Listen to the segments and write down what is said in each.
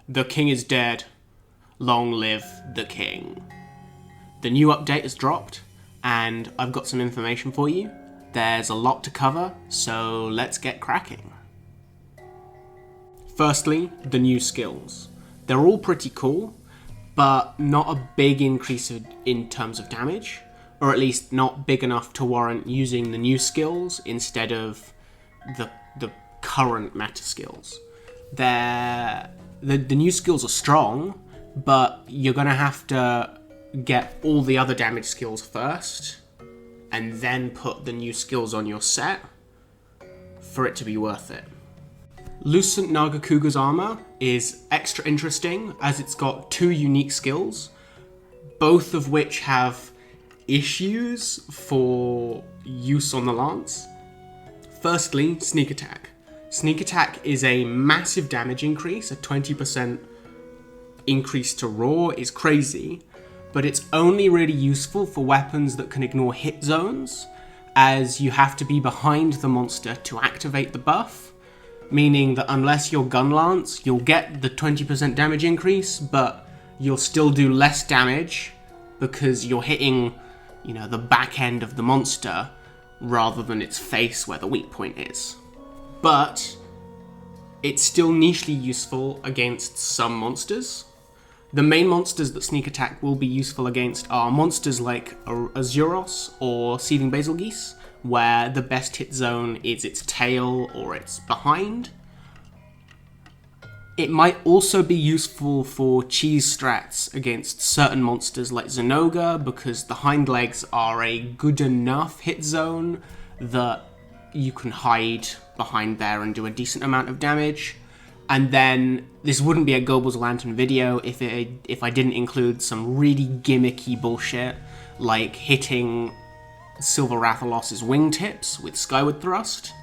The king is dead. Long live the king. The new update has dropped, and I've got some information for you. There's a lot to cover, so let's get cracking. Firstly, the new skills. They're all pretty cool, but not a big increase in terms of damage, or at least not big enough to warrant using the new skills instead of the current meta skills. The new skills are strong, but you're going to have to get all the other damage skills first, and then put the new skills on your set for it to be worth it. Lucent Naga Cougars armour is extra interesting as it's got two unique skills, both of which have issues for use on the lance. Firstly, sneak attack. Sneak attack is a massive damage increase. A 20% increase to raw is crazy, but it's only really useful for weapons that can ignore hit zones, as you have to be behind the monster to activate the buff, meaning that unless you're gun lance, you'll get the 20% damage increase, but you'll still do less damage because you're hitting, the back end of the monster rather than its face where the weak point is. But it's still nichely useful against some monsters. The main monsters that sneak attack will be useful against are monsters like Azuros or Seething Basil Geese, where the best hit zone is its tail or its behind. It might also be useful for cheese strats against certain monsters like Naga, because the hind legs are a good enough hit zone that you can hide behind there and do a decent amount of damage. And then this wouldn't be a Goebbels Lantern video if I didn't include some really gimmicky bullshit like hitting Silver Rathalos's wingtips with Skyward Thrust,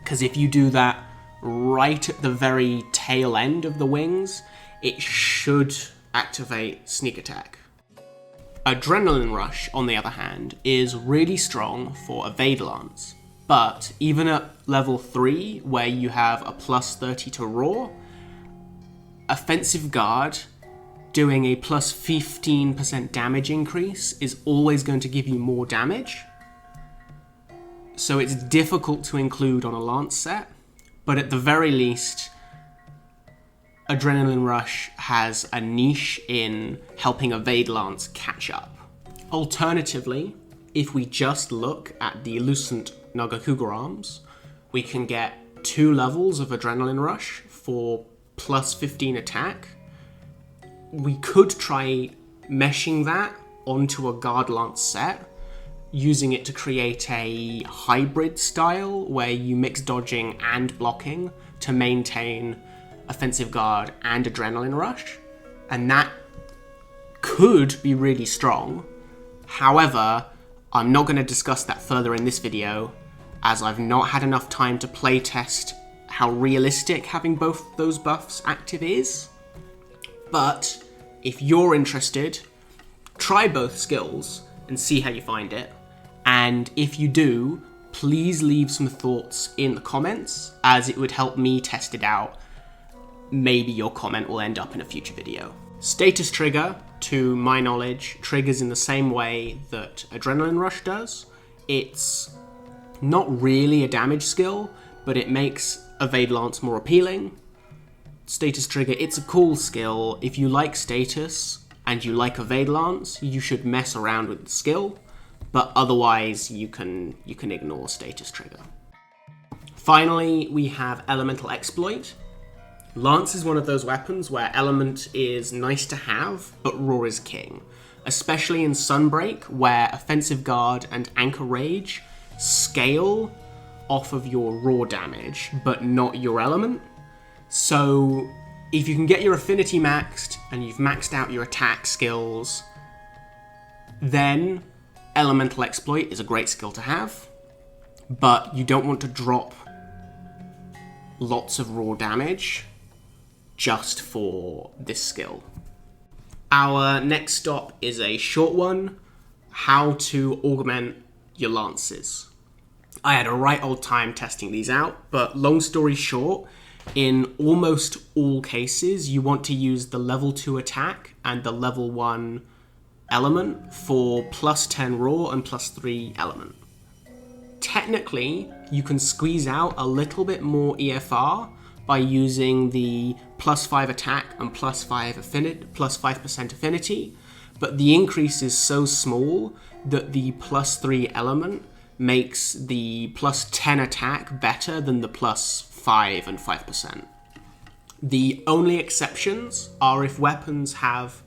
because if you do that right at the very tail end of the wings, it should activate sneak attack. Adrenaline Rush, on the other hand, is really strong for Evade Lance, but even at level 3, where you have a plus 30 to raw, Offensive Guard doing a plus 15% damage increase is always going to give you more damage, so it's difficult to include on a lance set, but at the very least, Adrenaline Rush has a niche in helping Evade Lance catch up. Alternatively, if we just look at the Lucent Naga Cougar arms, we can get 2 levels of Adrenaline Rush for plus 15 attack. We could try meshing that onto a Guard Lance set, using it to create a hybrid style where you mix dodging and blocking to maintain Offensive Guard and Adrenaline Rush, and that could be really strong. However, I'm not going to discuss that further in this video, as I've not had enough time to playtest how realistic having both those buffs active is. But if you're interested, try both skills and see how you find it. And if you do, please leave some thoughts in the comments, as it would help me test it out. Maybe your comment will end up in a future video. Status Trigger, to my knowledge, triggers in the same way that Adrenaline Rush does. It's not really a damage skill, but it makes Evade Lance more appealing. Status Trigger, it's a cool skill. If you like Status and you like Evade Lance, you should mess around with the skill, but otherwise you can ignore Status Trigger. Finally, we have Elemental Exploit. Lance is one of those weapons where Element is nice to have, but Raw is king. Especially in Sunbreak, where Offensive Guard and Anchor Rage scale off of your raw damage, but not your element. So if you can get your affinity maxed, and you've maxed out your attack skills, then Elemental Exploit is a great skill to have, but you don't want to drop lots of raw damage just for this skill. Our next stop is a short one: how to augment your lances. I had a right old time testing these out, but long story short, In almost all cases, you want to use the level 2 attack and the level 1 element for plus 10 raw and plus 3 element. Technically, you can squeeze out a little bit more EFR by using the plus 5 attack and plus 5% affinity, but the increase is so small that the plus 3 element makes the plus 10 attack better than the plus 5 and 5%. The only exceptions are if weapons have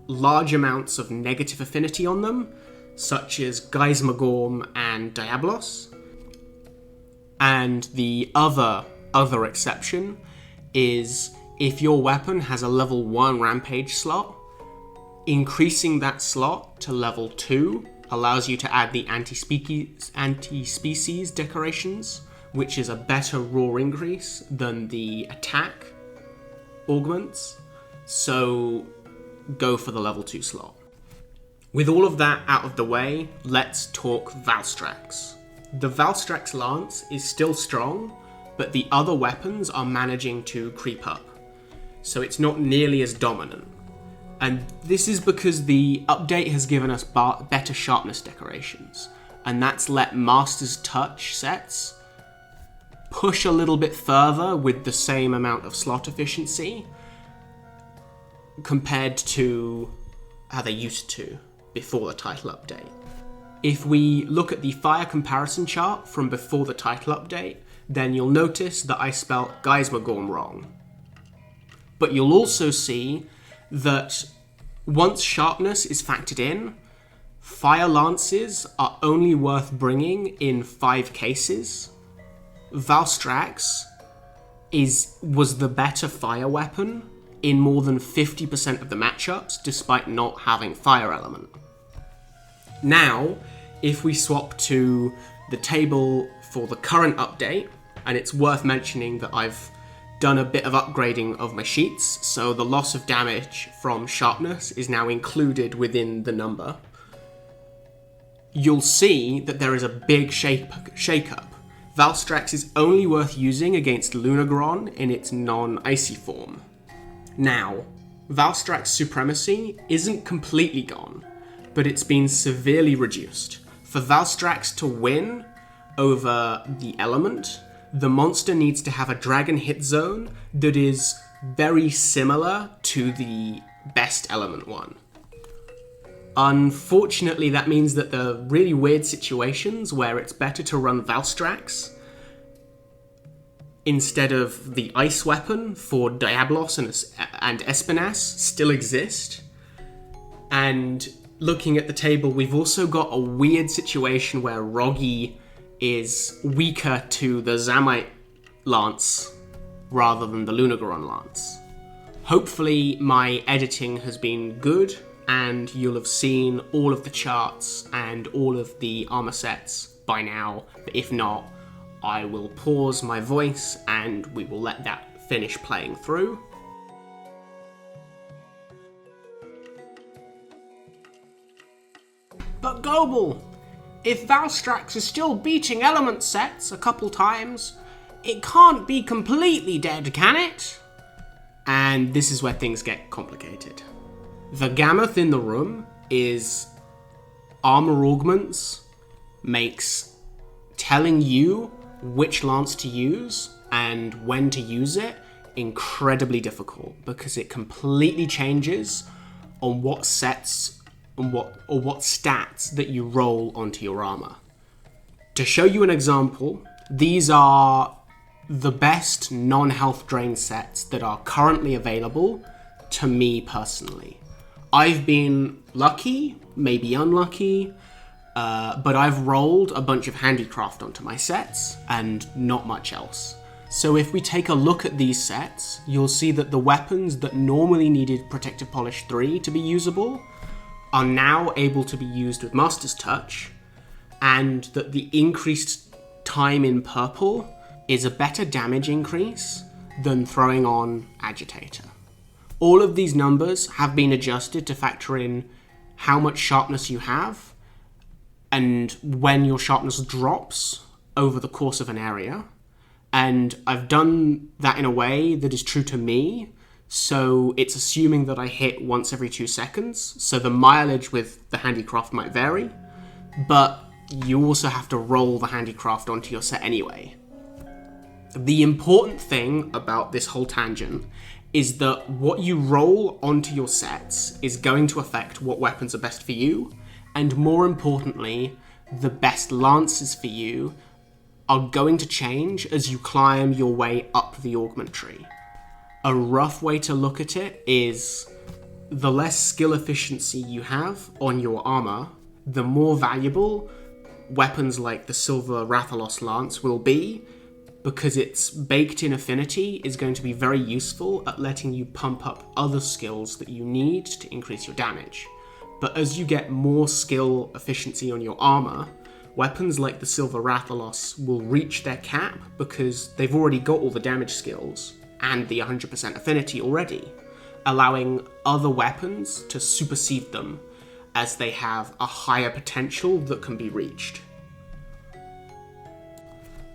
large amounts of negative affinity on them, such as Geismagorm and Diablos. And the other exception is if your weapon has a level 1 rampage slot, increasing that slot to level 2 allows you to add the anti-species decorations, which is a better raw increase than the attack augments, so go for the level 2 slot. With all of that out of the way, let's talk Valstrax. The Valstrax lance is still strong, but the other weapons are managing to creep up, so it's not nearly as dominant. And this is because the update has given us better sharpness decorations, and that's let Master's Touch sets push a little bit further with the same amount of slot efficiency compared to how they used to before the title update. If we look at the fire comparison chart from before the title update, then you'll notice that I spelt Geismagorm wrong. But you'll also see that once sharpness is factored in, fire lances are only worth bringing in 5 cases. Valstrax was the better fire weapon in more than 50% of the matchups, despite not having fire element. Now, if we swap to the table for the current update, and it's worth mentioning that I've done a bit of upgrading of my sheets, so the loss of damage from sharpness is now included within the number, you'll see that there is a big shake-up. Valstrax is only worth using against Lunagron in its non-icy form. Now, Valstrax supremacy isn't completely gone, but it's been severely reduced. For Valstrax to win over the element, the monster needs to have a dragon hit zone that is very similar to the best element one. Unfortunately, that means that there are really weird situations where it's better to run Valstrax instead of the ice weapon for Diablos and Espinasse still exist. And looking at the table, we've also got a weird situation where Roggy is weaker to the Zamite lance rather than the Lunagron lance. Hopefully my editing has been good and you'll have seen all of the charts and all of the armor sets by now, but if not, I will pause my voice and we will let that finish playing through. But Goble, if Valstrax is still beating element sets a couple times, it can't be completely dead, can it? And this is where things get complicated. The Gammoth in the room is armor augments makes telling you which lance to use and when to use it incredibly difficult because it completely changes on what sets and what stats that you roll onto your armor. To show you an example, these are the best non-health drain sets that are currently available to me personally. I've been lucky, maybe unlucky, but I've rolled a bunch of handicraft onto my sets and not much else. So if we take a look at these sets, you'll see that the weapons that normally needed Protective Polish 3 to be usable are now able to be used with Master's Touch, and that the increased time in purple is a better damage increase than throwing on Agitator. All of these numbers have been adjusted to factor in how much sharpness you have and when your sharpness drops over the course of an area, And I've done that in a way that is true to me, so it's assuming that I hit once every 2 seconds, so the mileage with the handicraft might vary, but you also have to roll the handicraft onto your set anyway. The important thing about this whole tangent is that what you roll onto your sets is going to affect what weapons are best for you, and more importantly, the best lances for you are going to change as you climb your way up the augment tree. A rough way to look at it is the less skill efficiency you have on your armour, the more valuable weapons like the Silver Rathalos Lance will be, because its baked-in affinity is going to be very useful at letting you pump up other skills that you need to increase your damage. But as you get more skill efficiency on your armour, weapons like the Silver Rathalos will reach their cap because they've already got all the damage skills and the 100% affinity already, allowing other weapons to supersede them as they have a higher potential that can be reached.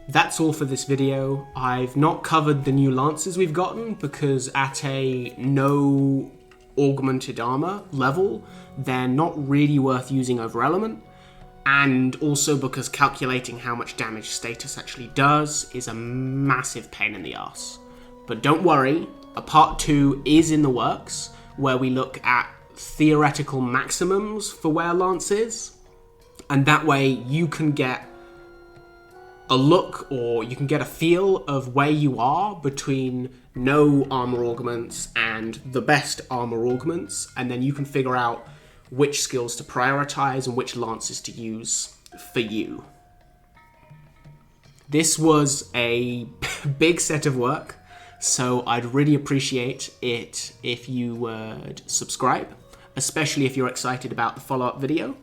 That's all for this video. I've not covered the new lances we've gotten because at a no augmented armor level, they're not really worth using over element, and also because calculating how much damage status actually does is a massive pain in the ass. But don't worry, a part 2 is in the works, where we look at theoretical maximums for where lance is, and that way you can get a look, or you can get a feel of where you are between no armor augments and the best armor augments, and then you can figure out which skills to prioritize and which lances to use for you. This was a big set of work, so I'd really appreciate it if you would subscribe, especially if you're excited about the follow-up video.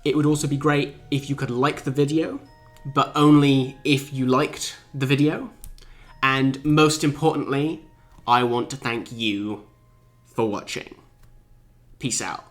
It would also be great if you could like the video, but only if you liked the video. And most importantly, I want to thank you for watching. Peace out.